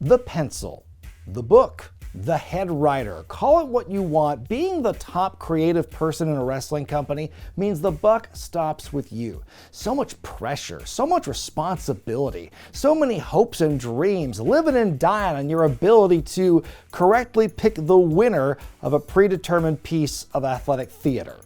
The pencil, the book, the head writer. Call it what you want. Being the top creative person in a wrestling company means the buck stops with you. So much pressure, so much responsibility, so many hopes and dreams, living and dying on your ability to correctly pick the winner of a predetermined piece of athletic theater.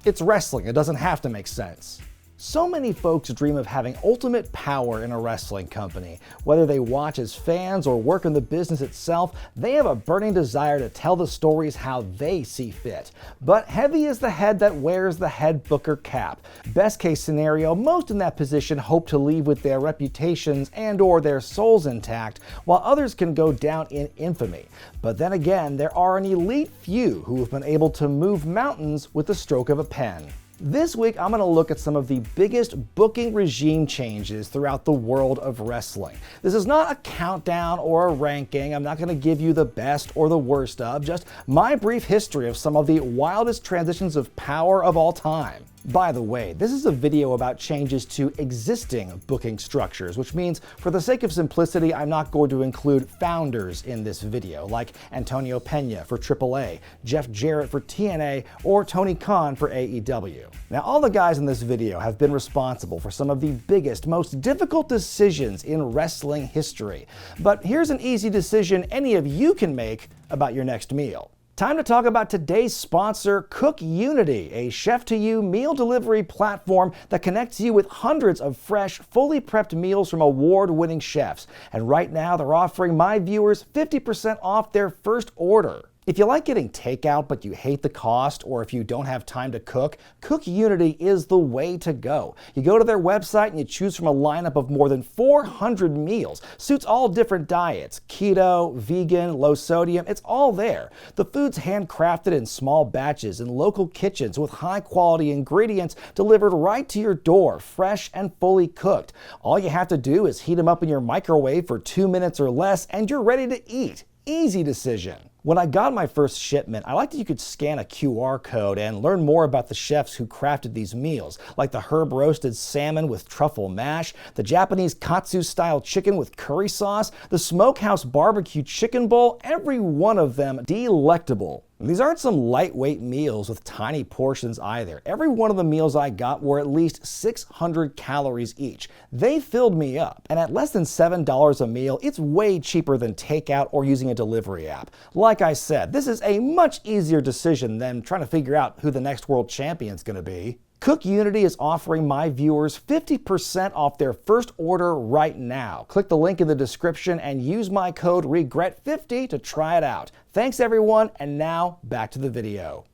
It's wrestling. It doesn't have to make sense. So many folks dream of having ultimate power in a wrestling company. Whether they watch as fans or work in the business itself, they have a burning desire to tell the stories how they see fit. But heavy is the head that wears the head booker cap. Best case scenario, most in that position hope to leave with their reputations and/or their souls intact, while others can go down in infamy. But then again, there are an elite few who have been able to move mountains with the stroke of a pen. This week, I'm going to look at some of the biggest booking regime changes throughout the world of wrestling. This is not a countdown or a ranking. I'm not going to give you the best or the worst of, just my brief history of some of the wildest transitions of power of all time. By the way, this is a video about changes to existing booking structures, which means for the sake of simplicity, I'm not going to include founders in this video, like Antonio Pena for AAA, Jeff Jarrett for TNA, or Tony Khan for AEW. Now, all the guys in this video have been responsible for some of the biggest, most difficult decisions in wrestling history. But here's an easy decision any of you can make about your next meal. Time to talk about today's sponsor, Cook Unity, a chef-to-you meal delivery platform that connects you with hundreds of fresh, fully prepped meals from award-winning chefs. And right now, they're offering my viewers 50% off their first order. If you like getting takeout but you hate the cost, or if you don't have time to cook, Cook Unity is the way to go. You go to their website and you choose from a lineup of more than 400 meals. Suits all different diets, keto, vegan, low sodium, it's all there. The food's handcrafted in small batches in local kitchens with high quality ingredients delivered right to your door, fresh and fully cooked. All you have to do is heat them up in your microwave for 2 minutes or less and you're ready to eat. Easy decision. When I got my first shipment, I liked that you could scan a QR code and learn more about the chefs who crafted these meals, like the herb roasted salmon with truffle mash, the Japanese katsu-style chicken with curry sauce, the smokehouse barbecue chicken bowl, every one of them delectable. These aren't some lightweight meals with tiny portions either. Every one of the meals I got were at least 600 calories each. They filled me up. And at less than $7 a meal, it's way cheaper than takeout or using a delivery app. Like I said, this is a much easier decision than trying to figure out who the next world champion's gonna be. Cook Unity is offering my viewers 50% off their first order right now. Click the link in the description and use my code WREGRET50 to try it out. Thanks everyone, and now back to the video.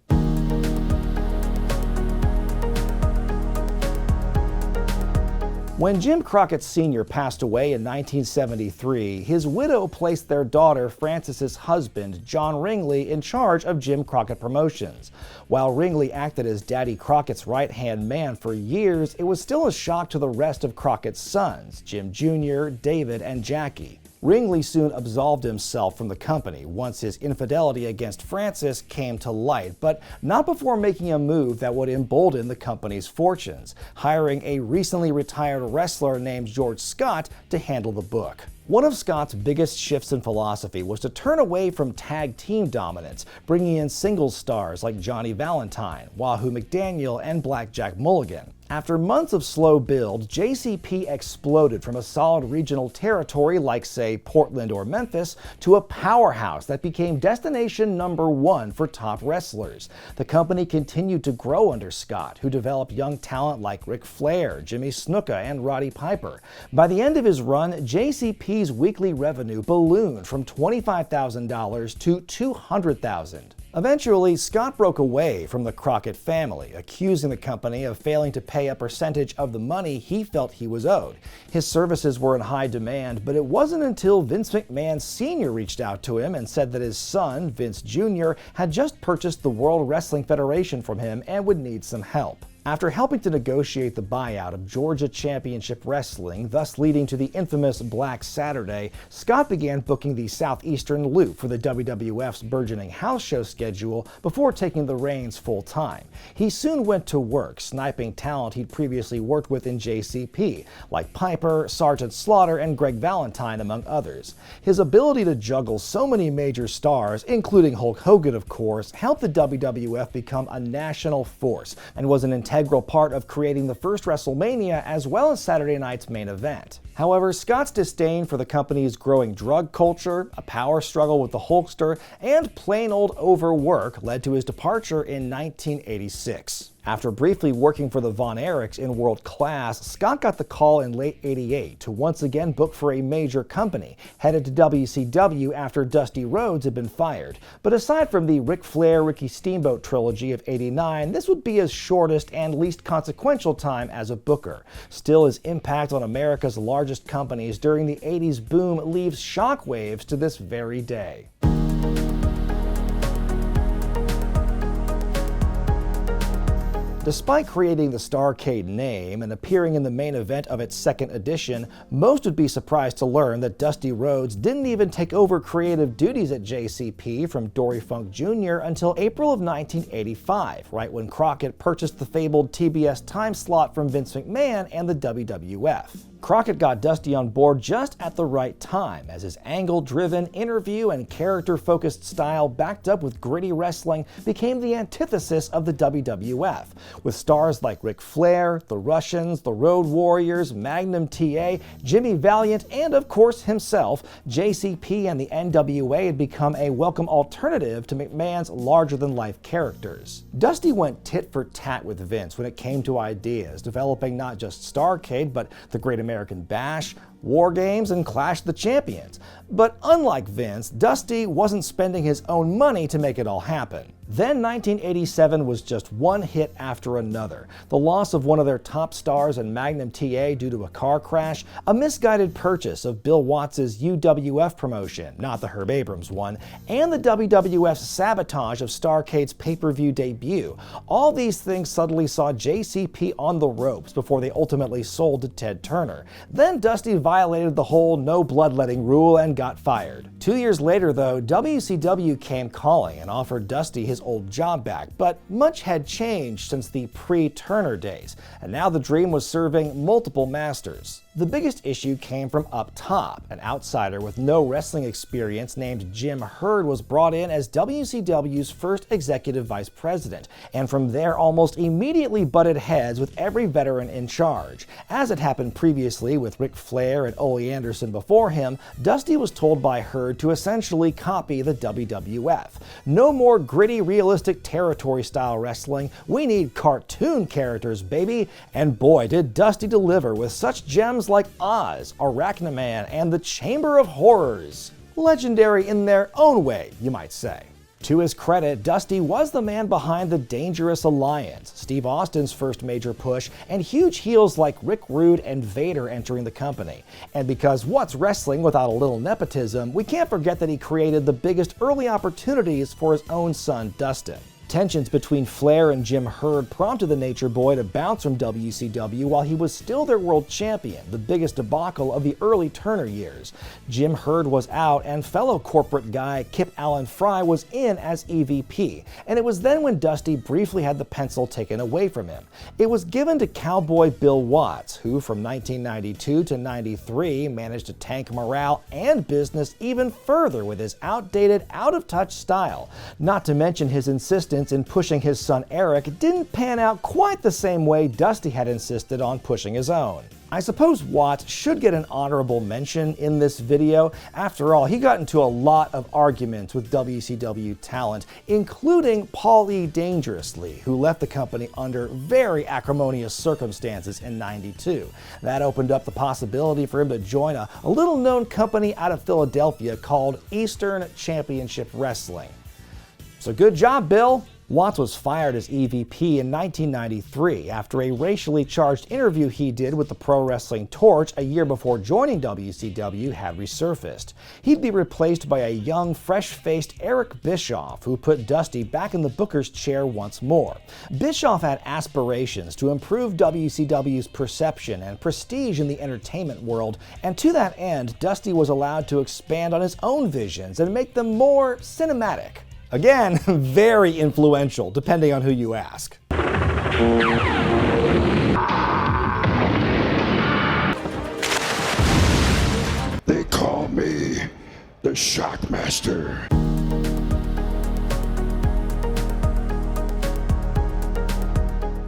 When Jim Crockett Sr. passed away in 1973, his widow placed their daughter Frances's husband, John Ringley, in charge of Jim Crockett Promotions. While Ringley acted as Daddy Crockett's right-hand man for years, it was still a shock to the rest of Crockett's sons, Jim Jr., David, and Jackie. Ringley soon absolved himself from the company once his infidelity against Frances came to light, but not before making a move that would embolden the company's fortunes, hiring a recently retired wrestler named George Scott to handle the book. One of Scott's biggest shifts in philosophy was to turn away from tag team dominance, bringing in singles stars like Johnny Valentine, Wahoo McDaniel, and Blackjack Mulligan. After months of slow build, JCP exploded from a solid regional territory like, say, Portland or Memphis, to a powerhouse that became destination number one for top wrestlers. The company continued to grow under Scott, who developed young talent like Ric Flair, Jimmy Snuka, and Roddy Piper. By the end of his run, JCP's weekly revenue ballooned from $25,000 to $200,000. Eventually, Scott broke away from the Crockett family, accusing the company of failing to pay a percentage of the money he felt he was owed. His services were in high demand, but it wasn't until Vince McMahon Sr. reached out to him and said that his son, Vince Jr., had just purchased the World Wrestling Federation from him and would need some help. After helping to negotiate the buyout of Georgia Championship Wrestling, thus leading to the infamous Black Saturday, Scott began booking the Southeastern Loop for the WWF's burgeoning house show schedule before taking the reins full-time. He soon went to work, sniping talent he'd previously worked with in JCP, like Piper, Sergeant Slaughter, and Greg Valentine, among others. His ability to juggle so many major stars, including Hulk Hogan of course, helped the WWF become a national force and was an integral part of creating the first WrestleMania as well as Saturday night's main event. However, Scott's disdain for the company's growing drug culture, a power struggle with the Hulkster, and plain old overwork led to his departure in 1986. After briefly working for the Von Erichs in World Class, Scott got the call in late '88 to once again book for a major company, headed to WCW after Dusty Rhodes had been fired. But aside from the Ric Flair-Ricky Steamboat trilogy of '89, this would be his shortest and least consequential time as a booker. Still, his impact on America's largest companies during the '80s boom leaves shockwaves to this very day. Despite creating the Starrcade name and appearing in the main event of its second edition, most would be surprised to learn that Dusty Rhodes didn't even take over creative duties at JCP from Dory Funk Jr. until April of 1985, right when Crockett purchased the fabled TBS time slot from Vince McMahon and the WWF. Crockett got Dusty on board just at the right time, as his angle-driven, interview and character-focused style backed up with gritty wrestling became the antithesis of the WWF, with stars like Ric Flair, the Russians, the Road Warriors, Magnum TA, Jimmy Valiant, and of course himself. JCP and the NWA had become a welcome alternative to McMahon's larger-than-life characters. Dusty went tit for tat with Vince when it came to ideas, developing not just Starrcade, but the Great American Bash, War Games, and Clash of the Champions. But unlike Vince, Dusty wasn't spending his own money to make it all happen. Then 1987 was just one hit after another. The loss of one of their top stars in Magnum TA due to a car crash, a misguided purchase of Bill Watts' UWF promotion, not the Herb Abrams one, and the WWF's sabotage of Starrcade's pay-per-view debut. All these things suddenly saw JCP on the ropes before they ultimately sold to Ted Turner. Then Dusty violated the whole no bloodletting rule and got fired. 2 years later, though, WCW came calling and offered Dusty his old job back, but much had changed since the pre-Turner days, and now the Dream was serving multiple masters. The biggest issue came from up top. An outsider with no wrestling experience named Jim Herd was brought in as WCW's first executive vice president, and from there almost immediately butted heads with every veteran in charge. As had happened previously with Ric Flair and Ole Anderson before him, Dusty was told by Herd to essentially copy the WWF. No more gritty, realistic territory-style wrestling. We need cartoon characters, baby! And boy, did Dusty deliver with such gems like Oz, Arachnaman, and the Chamber of Horrors. Legendary in their own way, you might say. To his credit, Dusty was the man behind the Dangerous Alliance, Steve Austin's first major push, and huge heels like Rick Rude and Vader entering the company. And because what's wrestling without a little nepotism, we can't forget that he created the biggest early opportunities for his own son, Dustin. Tensions between Flair and Jim Herd prompted the Nature Boy to bounce from WCW while he was still their world champion, the biggest debacle of the early Turner years. Jim Herd was out and fellow corporate guy Kip Allen Fry was in as EVP, and it was then when Dusty briefly had the pencil taken away from him. It was given to Cowboy Bill Watts, who from 1992 to 93 managed to tank morale and business even further with his outdated, out-of-touch style. Not to mention his insistence in pushing his son Eric didn't pan out quite the same way Dusty had insisted on pushing his own. I suppose Watts should get an honorable mention in this video. After all, he got into a lot of arguments with WCW talent, including Paul E. Dangerously, who left the company under very acrimonious circumstances in '92. That opened up the possibility for him to join a little-known company out of Philadelphia called Eastern Championship Wrestling. So good job, Bill. Watts was fired as EVP in 1993 after a racially charged interview he did with the Pro Wrestling Torch a year before joining WCW had resurfaced. He'd be replaced by a young, fresh-faced Eric Bischoff, who put Dusty back in the Booker's chair once more. Bischoff had aspirations to improve WCW's perception and prestige in the entertainment world, and to that end, Dusty was allowed to expand on his own visions and make them more cinematic. Again, very influential, depending on who you ask. They call me the Shockmaster.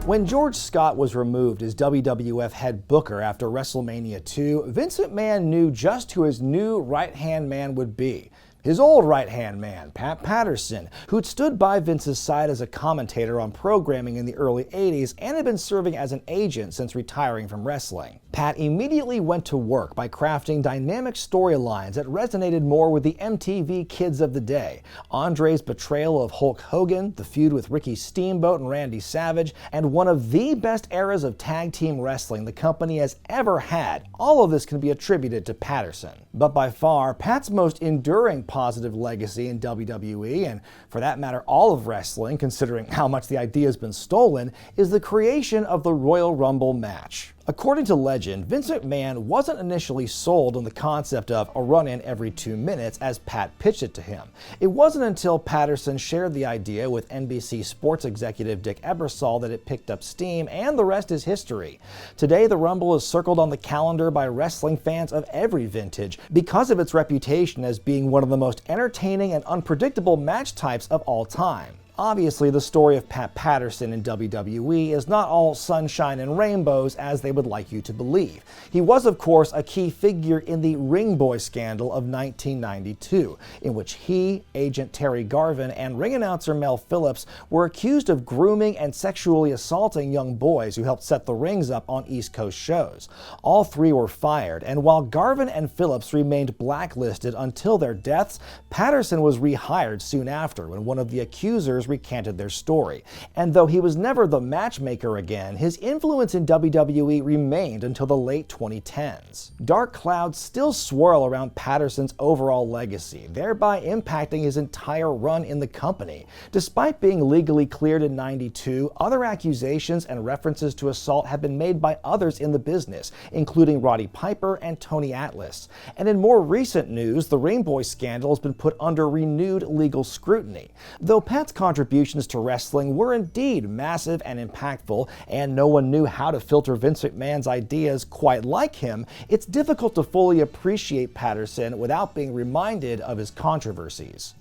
When George Scott was removed as WWF head booker after WrestleMania 2, Vince McMahon knew just who his new right-hand man would be. His old right-hand man, Pat Patterson, who'd stood by Vince's side as a commentator on programming in the early 80s and had been serving as an agent since retiring from wrestling. Pat immediately went to work by crafting dynamic storylines that resonated more with the MTV kids of the day. Andre's betrayal of Hulk Hogan, the feud with Ricky Steamboat and Randy Savage, and one of the best eras of tag team wrestling the company has ever had. All of this can be attributed to Patterson. But by far, Pat's most enduring positive legacy in WWE, and for that matter all of wrestling, considering how much the idea has been stolen, is the creation of the Royal Rumble match. According to legend, Vince McMahon wasn't initially sold on the concept of a run-in every 2 minutes as Pat pitched it to him. It wasn't until Patterson shared the idea with NBC sports executive Dick Ebersol that it picked up steam, and the rest is history. Today, the Rumble is circled on the calendar by wrestling fans of every vintage because of its reputation as being one of the most entertaining and unpredictable match types of all time. Obviously, the story of Pat Patterson in WWE is not all sunshine and rainbows as they would like you to believe. He was, of course, a key figure in the Ring Boy scandal of 1992, in which he, agent Terry Garvin, and ring announcer Mel Phillips were accused of grooming and sexually assaulting young boys who helped set the rings up on East Coast shows. All three were fired, and while Garvin and Phillips remained blacklisted until their deaths, Patterson was rehired soon after when one of the accusers recanted their story. And though he was never the matchmaker again, his influence in WWE remained until the late 2010s. Dark clouds still swirl around Patterson's overall legacy, thereby impacting his entire run in the company. Despite being legally cleared in '92, other accusations and references to assault have been made by others in the business, including Roddy Piper and Tony Atlas. And in more recent news, the Ring Boy scandal has been put under renewed legal scrutiny. Though Pat's contributions to wrestling were indeed massive and impactful, and no one knew how to filter Vince McMahon's ideas quite like him, it's difficult to fully appreciate Patterson without being reminded of his controversies.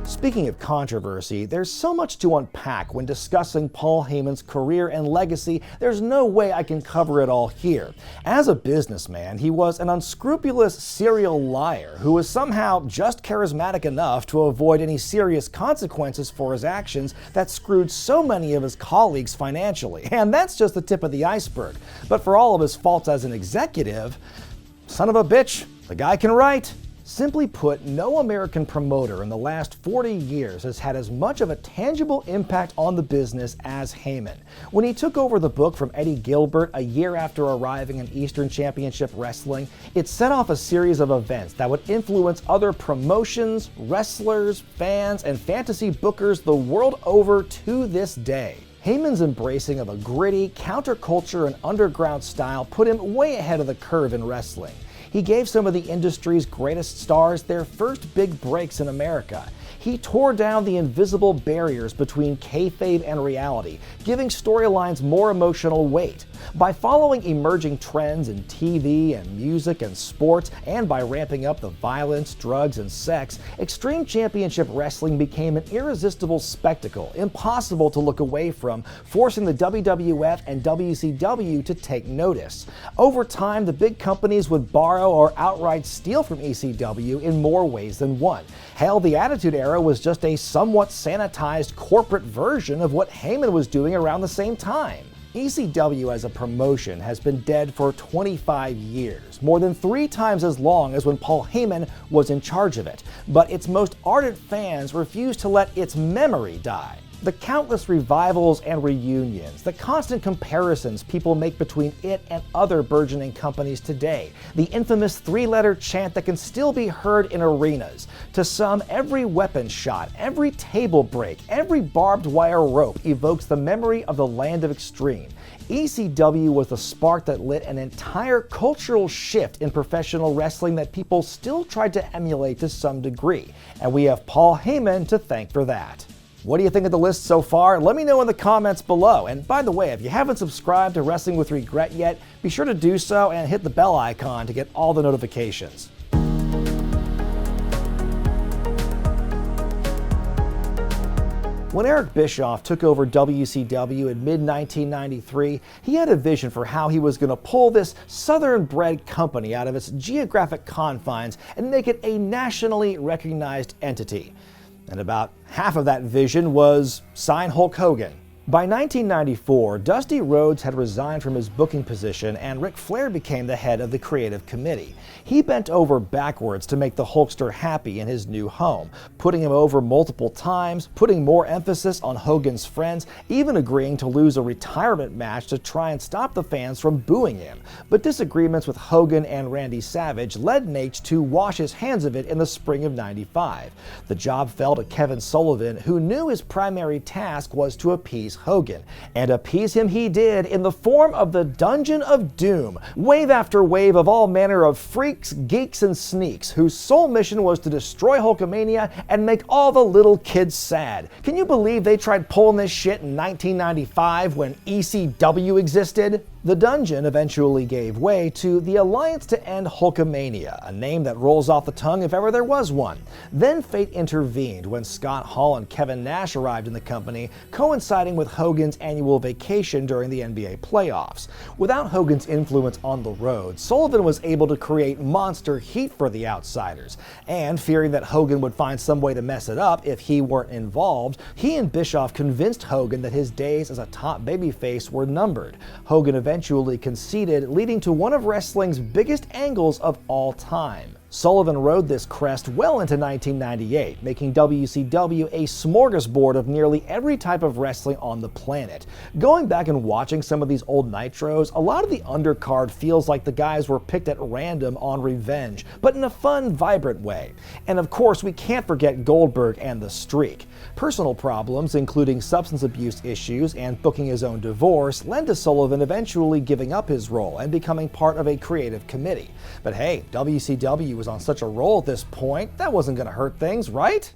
Speaking of controversy, there's so much to unpack when discussing Paul Heyman's career and legacy, there's no way I can cover it all here. As a businessman, he was an unscrupulous serial liar who was somehow just charismatic enough to avoid any serious consequences for his actions that screwed so many of his colleagues financially. And that's just the tip of the iceberg. But for all of his faults as an executive, son of a bitch, the guy can write. Simply put, no American promoter in the last 40 years has had as much of a tangible impact on the business as Heyman. When he took over the book from Eddie Gilbert a year after arriving in Eastern Championship Wrestling, it set off a series of events that would influence other promotions, wrestlers, fans, and fantasy bookers the world over to this day. Heyman's embracing of a gritty, counterculture and underground style put him way ahead of the curve in wrestling. He gave some of the industry's greatest stars their first big breaks in America. He tore down the invisible barriers between kayfabe and reality, giving storylines more emotional weight. By following emerging trends in TV and music and sports, and by ramping up the violence, drugs, and sex, Extreme Championship Wrestling became an irresistible spectacle, impossible to look away from, forcing the WWF and WCW to take notice. Over time, the big companies would borrow or outright steal from ECW in more ways than one. Hell, the Attitude Era was just a somewhat sanitized corporate version of what Heyman was doing around the same time. ECW as a promotion has been dead for 25 years, more than 3 times as long as when Paul Heyman was in charge of it, but its most ardent fans refuse to let its memory die. The countless revivals and reunions, the constant comparisons people make between it and other burgeoning companies today, the infamous 3-letter chant that can still be heard in arenas. To some, every weapon shot, every table break, every barbed wire rope evokes the memory of the Land of Extreme. ECW was the spark that lit an entire cultural shift in professional wrestling that people still tried to emulate to some degree, and we have Paul Heyman to thank for that. What do you think of the list so far? Let me know in the comments below. And by the way, if you haven't subscribed to Wrestling with Regret yet, be sure to do so and hit the bell icon to get all the notifications. When Eric Bischoff took over WCW in mid-1993, he had a vision for how he was going to pull this southern-bred company out of its geographic confines and make it a nationally recognized entity. And about half of that vision was sign Hulk Hogan. By 1994, Dusty Rhodes had resigned from his booking position and Ric Flair became the head of the creative committee. He bent over backwards to make the Hulkster happy in his new home, putting him over multiple times, putting more emphasis on Hogan's friends, even agreeing to lose a retirement match to try and stop the fans from booing him. But disagreements with Hogan and Randy Savage led Nate to wash his hands of it in the spring of '95. The job fell to Kevin Sullivan, who knew his primary task was to appease Hogan, and appease him he did in the form of the Dungeon of Doom, wave after wave of all manner of freaks, geeks, and sneaks, whose sole mission was to destroy Hulkamania and make all the little kids sad. Can you believe they tried pulling this shit in 1995 when ECW existed? The Dungeon eventually gave way to the Alliance to End Hulkamania, a name that rolls off the tongue if ever there was one. Then fate intervened when Scott Hall and Kevin Nash arrived in the company, coinciding with Hogan's annual vacation during the NBA playoffs. Without Hogan's influence on the road, Sullivan was able to create monster heat for the outsiders, and fearing that Hogan would find some way to mess it up if he weren't involved, he and Bischoff convinced Hogan that his days as a top babyface were numbered. Hogan eventually conceded, leading to one of wrestling's biggest angles of all time. Sullivan rode this crest well into 1998, making WCW a smorgasbord of nearly every type of wrestling on the planet. Going back and watching some of these old Nitros, a lot of the undercard feels like the guys were picked at random on revenge, but in a fun, vibrant way. And of course, we can't forget Goldberg and the Streak. Personal problems, including substance abuse issues and booking his own divorce, led to Sullivan eventually giving up his role and becoming part of a creative committee. But hey, WCW was on such a roll at this point, that wasn't going to hurt things, right?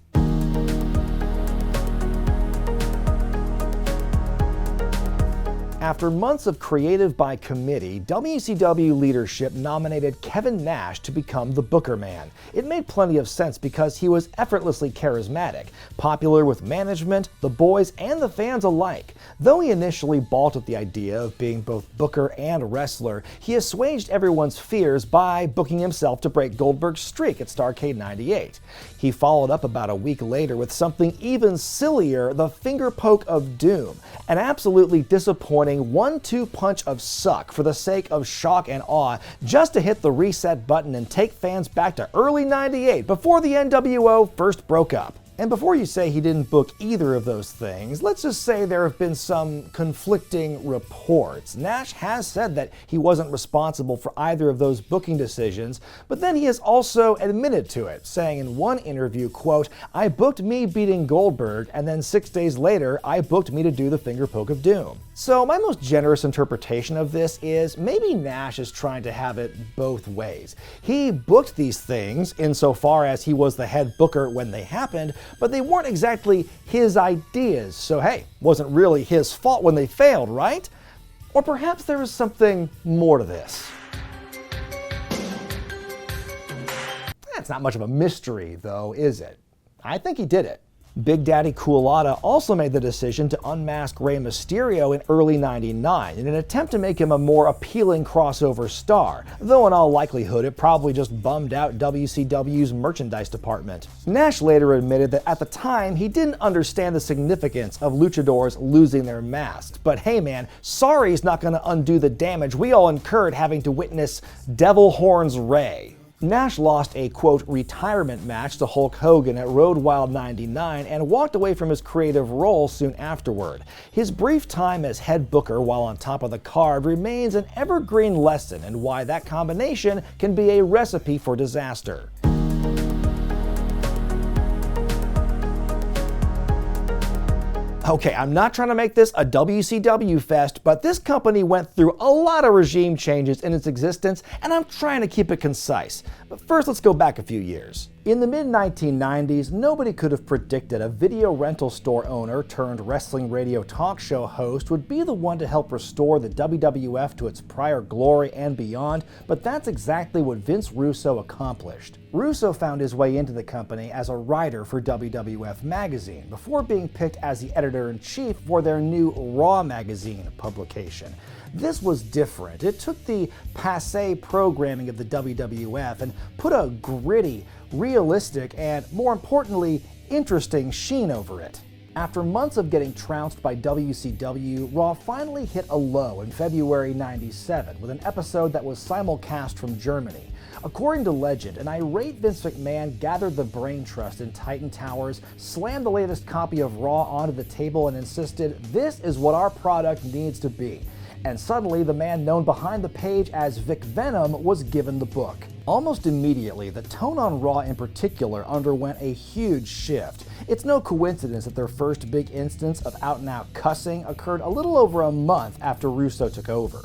After months of creative by committee, WCW leadership nominated Kevin Nash to become the Booker Man. It made plenty of sense because he was effortlessly charismatic, popular with management, the boys, and the fans alike. Though he initially balked at the idea of being both booker and wrestler, he assuaged everyone's fears by booking himself to break Goldberg's streak at Starrcade '98. He followed up about a week later with something even sillier, the Finger Poke of Doom, an absolutely disappointing 1-2 punch of suck for the sake of shock and awe, just to hit the reset button and take fans back to early '98 before the NWO first broke up. And before you say he didn't book either of those things, let's just say there have been some conflicting reports. Nash has said that he wasn't responsible for either of those booking decisions, but then he has also admitted to it, saying in one interview, quote, "I booked me beating Goldberg, and then 6 days later, I booked me to do the Finger Poke of Doom." So my most generous interpretation of this is maybe Nash is trying to have it both ways. He booked these things insofar as he was the head booker when they happened, but they weren't exactly his ideas, so hey, wasn't really his fault when they failed, right? Or perhaps there was something more to this. That's not much of a mystery, though, is it? I think he did it. Big Daddy Coolata also made the decision to unmask Rey Mysterio in early '99 in an attempt to make him a more appealing crossover star, though in all likelihood it probably just bummed out WCW's merchandise department. Nash later admitted that at the time he didn't understand the significance of luchadors losing their masks, but hey man, sorry's not going to undo the damage we all incurred having to witness Devil Horns Rey. Nash lost a, quote, retirement match to Hulk Hogan at Road Wild '99 and walked away from his creative role soon afterward. His brief time as head booker while on top of the card remains an evergreen lesson in why that combination can be a recipe for disaster. Okay, I'm not trying to make this a WCW fest, but this company went through a lot of regime changes in its existence, and I'm trying to keep it concise. But first, let's go back a few years. In the mid-1990s, nobody could have predicted a video rental store owner turned wrestling radio talk show host would be the one to help restore the WWF to its prior glory and beyond, but that's exactly what Vince Russo accomplished. Russo found his way into the company as a writer for WWF Magazine, before being picked as the editor-in-chief for their new Raw magazine publication. This was different. It took the passé programming of the WWF and put a gritty, realistic, and more importantly, interesting sheen over it. After months of getting trounced by WCW, Raw finally hit a low in February '97 with an episode that was simulcast from Germany. According to legend, an irate Vince McMahon gathered the brain trust in Titan Towers, slammed the latest copy of Raw onto the table and insisted, "This is what our product needs to be." And suddenly, the man known behind the page as Vic Venom was given the book. Almost immediately, the tone on Raw in particular underwent a huge shift. It's no coincidence that their first big instance of out-and-out cussing occurred a little over a month after Russo took over.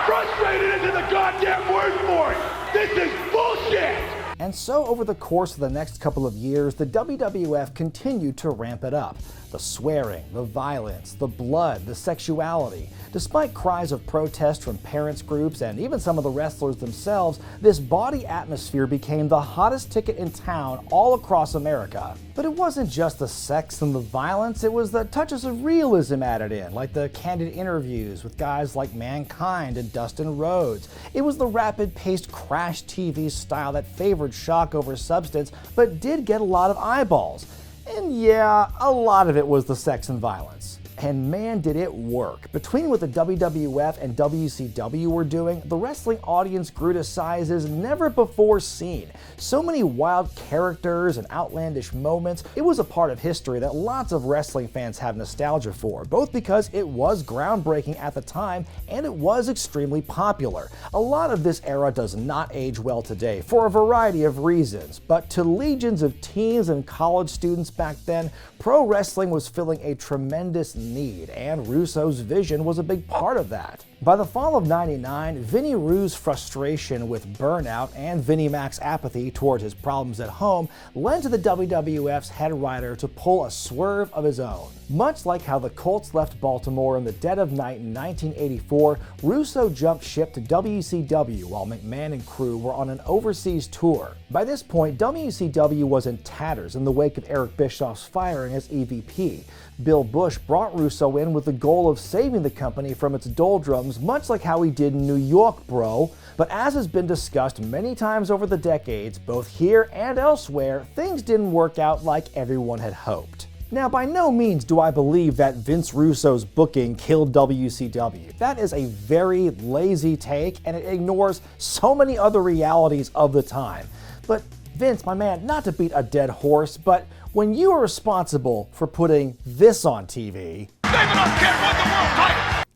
Frustrated isn't the goddamn word for it! This is bullshit! And so over the course of the next couple of years, the WWF continued to ramp it up. The swearing, the violence, the blood, the sexuality. Despite cries of protest from parents groups and even some of the wrestlers themselves, this bawdy atmosphere became the hottest ticket in town all across America. But it wasn't just the sex and the violence, it was the touches of realism added in, like the candid interviews with guys like Mankind and Dustin Rhodes. It was the rapid-paced crash TV style that favored shock over substance, but did get a lot of eyeballs. And yeah, a lot of it was the sex and violence. And man, did it work. Between what the WWF and WCW were doing, the wrestling audience grew to sizes never before seen. So many wild characters and outlandish moments. It was a part of history that lots of wrestling fans have nostalgia for, both because it was groundbreaking at the time and it was extremely popular. A lot of this era does not age well today for a variety of reasons, but to legions of teens and college students back then, pro wrestling was filling a tremendous need, and Russo's vision was a big part of that. By the fall of '99, Vinnie Rue's frustration with burnout and Vinnie Mac's apathy toward his problems at home led to the WWF's head writer to pull a swerve of his own. Much like how the Colts left Baltimore in the dead of night in 1984, Russo jumped ship to WCW while McMahon and crew were on an overseas tour. By this point, WCW was in tatters in the wake of Eric Bischoff's firing as EVP. Bill Bush brought Russo in with the goal of saving the company from its doldrums, much like how he did in New York, bro. But as has been discussed many times over the decades, both here and elsewhere, things didn't work out like everyone had hoped. Now, by no means do I believe that Vince Russo's booking killed WCW. That is a very lazy take, and it ignores so many other realities of the time. But Vince, my man, not to beat a dead horse, but when you are responsible for putting this on TV,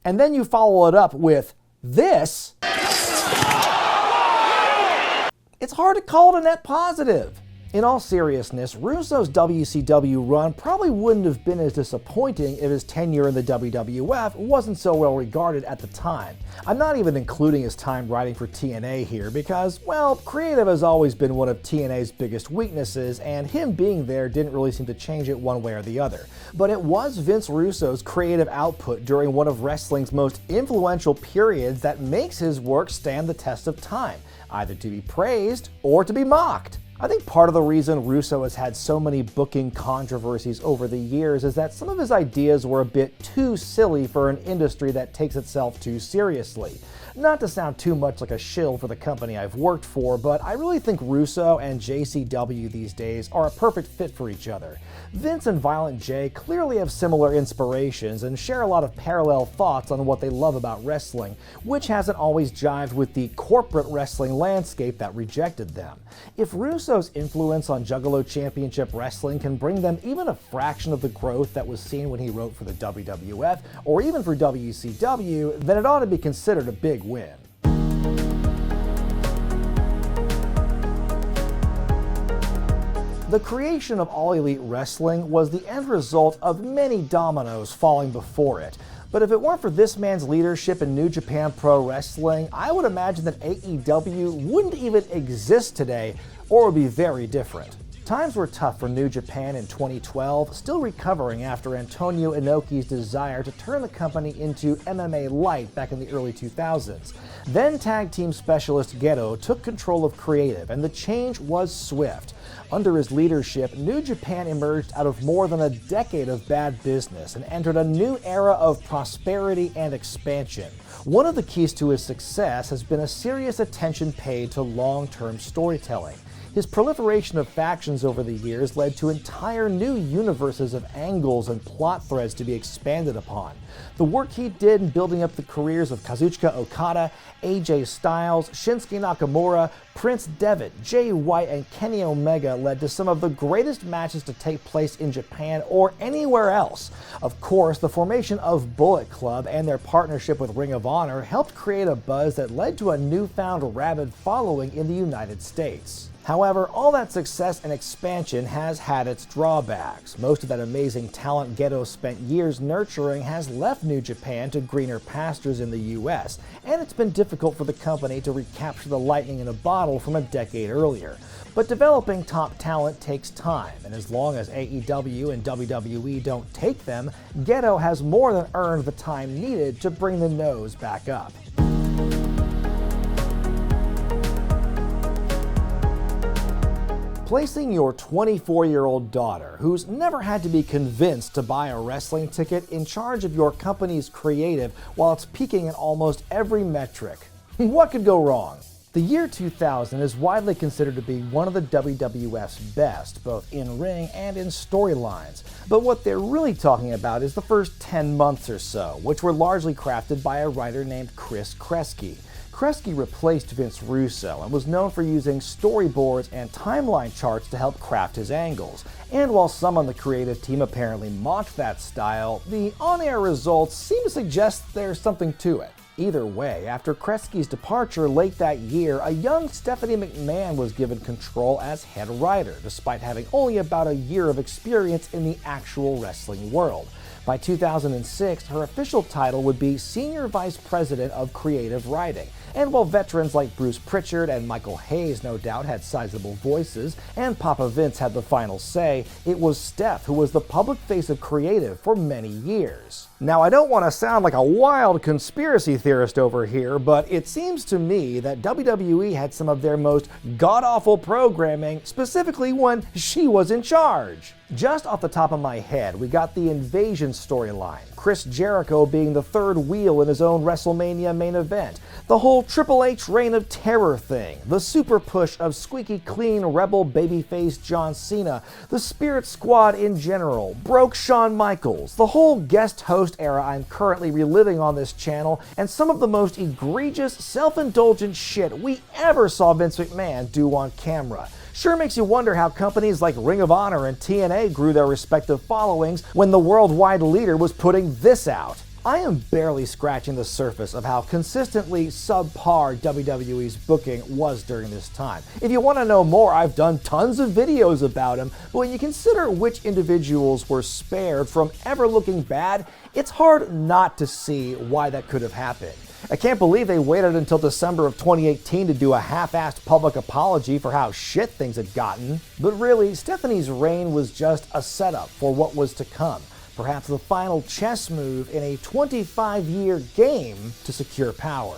and then you follow it up with this, it's hard to call it a net positive. In all seriousness, Russo's WCW run probably wouldn't have been as disappointing if his tenure in the WWF wasn't so well regarded at the time. I'm not even including his time writing for TNA here because, well, creative has always been one of TNA's biggest weaknesses, and him being there didn't really seem to change it one way or the other. But it was Vince Russo's creative output during one of wrestling's most influential periods that makes his work stand the test of time, either to be praised or to be mocked. I think part of the reason Russo has had so many booking controversies over the years is that some of his ideas were a bit too silly for an industry that takes itself too seriously. Not to sound too much like a shill for the company I've worked for, but I really think Russo and JCW these days are a perfect fit for each other. Vince and Violent J clearly have similar inspirations and share a lot of parallel thoughts on what they love about wrestling, which hasn't always jived with the corporate wrestling landscape that rejected them. If Russo's influence on Juggalo Championship Wrestling can bring them even a fraction of the growth that was seen when he wrote for the WWF or even for WCW, then it ought to be considered a big win. The creation of All Elite Wrestling was the end result of many dominoes falling before it. But if it weren't for this man's leadership in New Japan Pro Wrestling, I would imagine that AEW wouldn't even exist today, or would be very different. Times were tough for New Japan in 2012, still recovering after Antonio Inoki's desire to turn the company into MMA Light back in the early 2000s. Then tag team specialist Gedo took control of creative, and the change was swift. Under his leadership, New Japan emerged out of more than a decade of bad business and entered a new era of prosperity and expansion. One of the keys to his success has been a serious attention paid to long-term storytelling. His proliferation of factions over the years led to entire new universes of angles and plot threads to be expanded upon. The work he did in building up the careers of Kazuchika Okada, AJ Styles, Shinsuke Nakamura, Prince Devitt, Jay White, and Kenny Omega led to some of the greatest matches to take place in Japan or anywhere else. Of course, the formation of Bullet Club and their partnership with Ring of Honor helped create a buzz that led to a newfound rabid following in the United States. However, all that success and expansion has had its drawbacks. Most of that amazing talent Gedo spent years nurturing has left New Japan to greener pastures in the US, and it's been difficult for the company to recapture the lightning in a bottle from a decade earlier. But developing top talent takes time, and as long as AEW and WWE don't take them, Gedo has more than earned the time needed to bring the nose back up. Placing your 24-year-old daughter, who's never had to be convinced to buy a wrestling ticket, in charge of your company's creative while it's peaking in almost every metric. What could go wrong? The year 2000 is widely considered to be one of the WWF's best, both in ring and in storylines. But what they're really talking about is the first 10 months or so, which were largely crafted by a writer named Chris Kresge. Kresge replaced Vince Russo and was known for using storyboards and timeline charts to help craft his angles. And while some on the creative team apparently mocked that style, the on-air results seem to suggest there's something to it. Either way, after Kresge's departure late that year, a young Stephanie McMahon was given control as head writer, despite having only about a year of experience in the actual wrestling world. By 2006, her official title would be Senior Vice President of Creative Writing. And while veterans like Bruce Pritchard and Michael Hayes no doubt had sizable voices, and Papa Vince had the final say, it was Steph who was the public face of creative for many years. Now, I don't want to sound like a wild conspiracy theorist over here, but it seems to me that WWE had some of their most god-awful programming, specifically when she was in charge. Just off the top of my head, we got the Invasion storyline, Chris Jericho being the third wheel in his own WrestleMania main event, the whole Triple H Reign of Terror thing, the super push of squeaky clean rebel babyface John Cena, the Spirit Squad in general, broke Shawn Michaels, the whole guest host era I'm currently reliving on this channel, and some of the most egregious, self-indulgent shit we ever saw Vince McMahon do on camera. Sure makes you wonder how companies like Ring of Honor and TNA grew their respective followings when the worldwide leader was putting this out. I am barely scratching the surface of how consistently subpar WWE's booking was during this time. If you want to know more, I've done tons of videos about him, but when you consider which individuals were spared from ever looking bad, it's hard not to see why that could have happened. I can't believe they waited until December of 2018 to do a half-assed public apology for how shit things had gotten. But really, Stephanie's reign was just a setup for what was to come. Perhaps the final chess move in a 25-year game to secure power.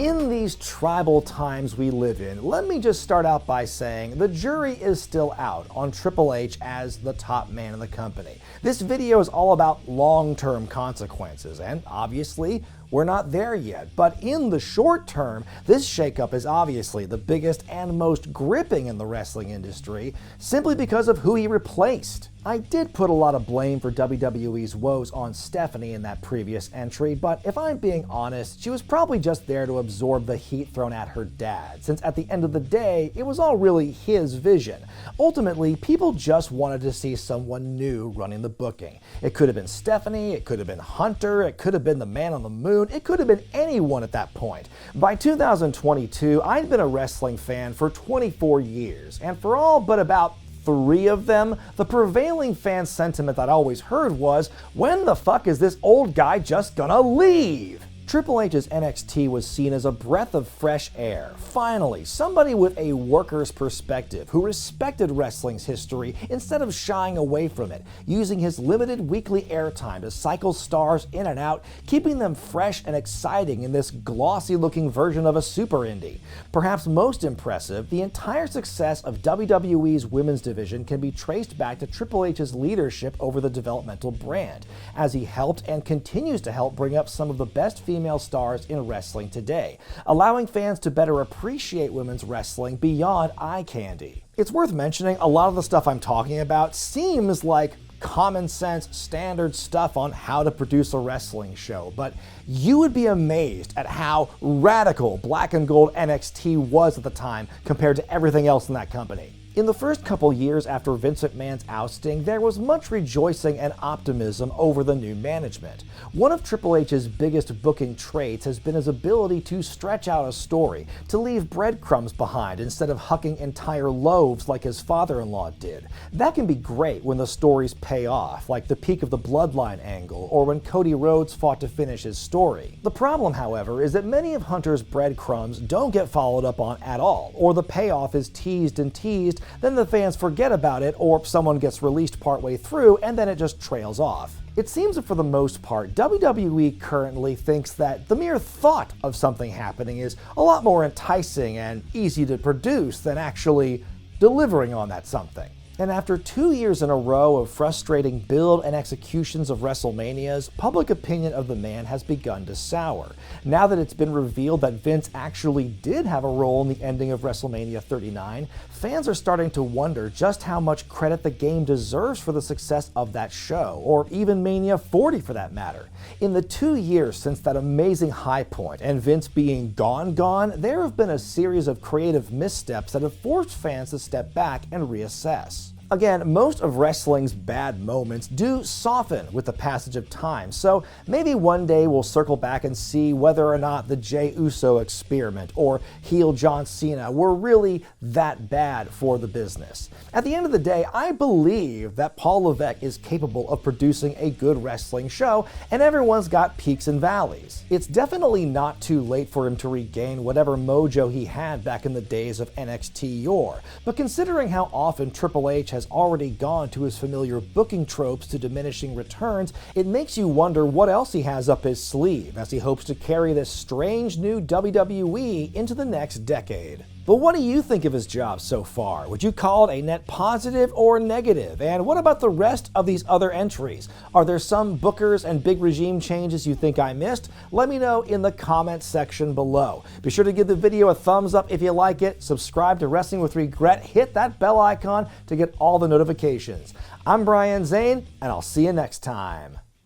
In these tribal times we live in, let me just start out by saying the jury is still out on Triple H as the top man in the company. This video is all about long-term consequences, and obviously, we're not there yet. But in the short term, this shakeup is obviously the biggest and most gripping in the wrestling industry, simply because of who he replaced. I did put a lot of blame for WWE's woes on Stephanie in that previous entry, but if I'm being honest, she was probably just there to absorb the heat thrown at her dad, since at the end of the day, it was all really his vision. Ultimately, people just wanted to see someone new running the booking. It could have been Stephanie, it could have been Hunter, it could have been the Man on the Moon, it could have been anyone at that point. By 2022, I'd been a wrestling fan for 24 years, and for all but about 3 of them, the prevailing fan sentiment that I always heard was, when the fuck is this old guy just gonna leave? Triple H's NXT was seen as a breath of fresh air. Finally, somebody with a worker's perspective who respected wrestling's history instead of shying away from it, using his limited weekly airtime to cycle stars in and out, keeping them fresh and exciting in this glossy-looking version of a super indie. Perhaps most impressive, the entire success of WWE's women's division can be traced back to Triple H's leadership over the developmental brand, as he helped and continues to help bring up some of the best female stars in wrestling today, allowing fans to better appreciate women's wrestling beyond eye candy. It's worth mentioning a lot of the stuff I'm talking about seems like common sense, standard stuff on how to produce a wrestling show, but you would be amazed at how radical black and gold NXT was at the time compared to everything else in that company. In the first couple years after Vince McMahon's ousting, there was much rejoicing and optimism over the new management. One of Triple H's biggest booking traits has been his ability to stretch out a story, to leave breadcrumbs behind instead of hucking entire loaves like his father-in-law did. That can be great when the stories pay off, like the peak of the Bloodline angle, or when Cody Rhodes fought to finish his story. The problem, however, is that many of Hunter's breadcrumbs don't get followed up on at all, or the payoff is teased and teased, then the fans forget about it, or someone gets released partway through and then it just trails off. It seems that for the most part, WWE currently thinks that the mere thought of something happening is a lot more enticing and easy to produce than actually delivering on that something. And after 2 years in a row of frustrating build and executions of WrestleManias, public opinion of the man has begun to sour. Now that it's been revealed that Vince actually did have a role in the ending of WrestleMania 39, fans are starting to wonder just how much credit the game deserves for the success of that show, or even Mania 40 for that matter. In the 2 years since that amazing high point and Vince being gone, there have been a series of creative missteps that have forced fans to step back and reassess. Again, most of wrestling's bad moments do soften with the passage of time, so maybe one day we'll circle back and see whether or not the Jey Uso experiment or heel John Cena were really that bad for the business. At the end of the day, I believe that Paul Levesque is capable of producing a good wrestling show, and everyone's got peaks and valleys. It's definitely not too late for him to regain whatever mojo he had back in the days of NXT yore, but considering how often Triple H has already gone to his familiar booking tropes to diminishing returns, it makes you wonder what else he has up his sleeve as he hopes to carry this strange new WWE into the next decade. But what do you think of his job so far? Would you call it a net positive or negative? And what about the rest of these other entries? Are there some bookers and big regime changes you think I missed? Let me know in the comments section below. Be sure to give the video a thumbs up if you like it, subscribe to Wrestling with Regret, hit that bell icon to get all the notifications. I'm Brian Zane, and I'll see you next time.